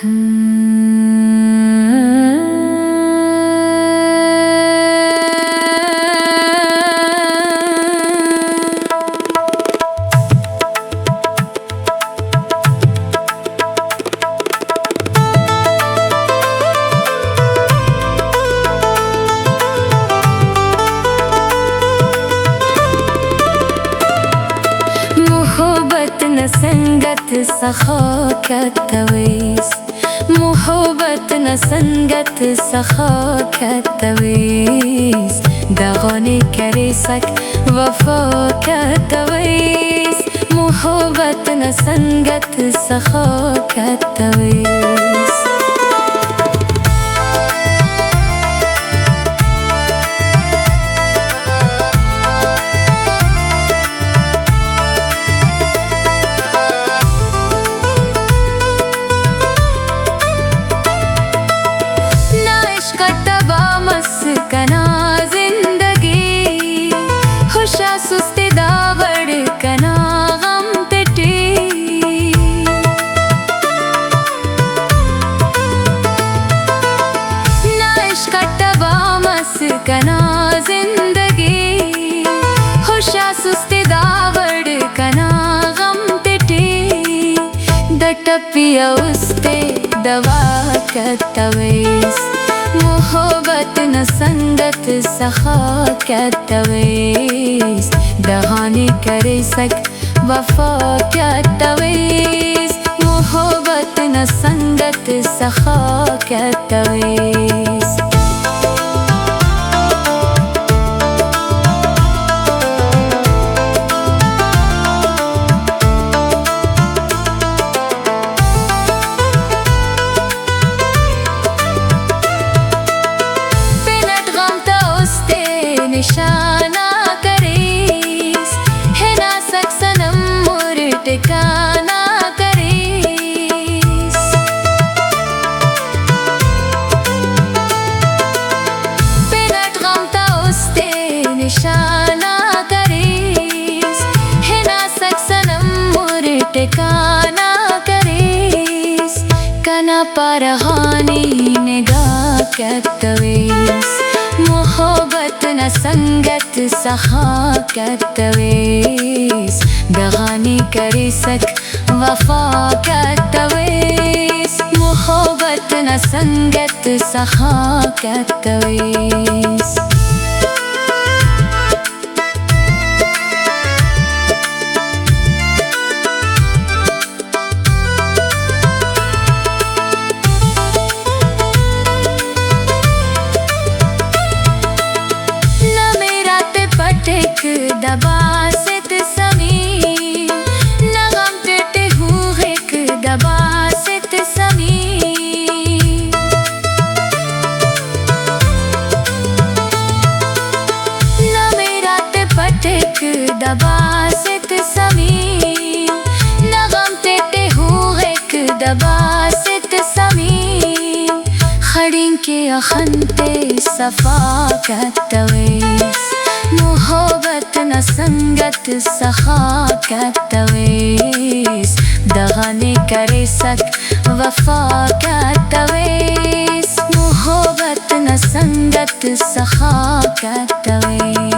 मोहब्बत न संगत सखाकत तवीस, मोहब्बत न संगत सखाकत तवीस, दगाने करे सक वफा तवीस, मोहब्बत न संगत सखाकत तवीस। कना जिंदगी खुशा सुस्ती दावड़ कना गम पिटी, ना इश्क तबा मस कना जिंदगी खुशा सुस्ती दावड़ कना गम पिटी, दटपिया उस्ते दवा कतवेस, मोहब्बत न संगत सखाकत तवीस, दगाने करे सक वफा तवीस, मोहब्बत न संगत सखाकत तवीस। निशाना करीस है ना सक सनम मोर टिकाना करीस, बिनट गमता उस्ते निशाना करीस है ना सक सनम मोर टिकाना करीस, कना परहानी निगाह कतवीस, मोहब्बत न संगत सखाकत तवीस, दगाने करे सक वफा तवीस, मोहब्बत न संगत सखाकत तवीस। दबा सित समी लगम टेटे हूँ एक दबा सित समी, न मेरा ते पटेक दबा सित समी लगम टेटे हूँ एक दबा सित समी, खड़िंग के अखनते सफाकत तवीस, मोहब्बत न संगत सखाकत तवीस, दगाने करे सक वफा तवीस, मोहब्बत न संगत सखाकत तवीस।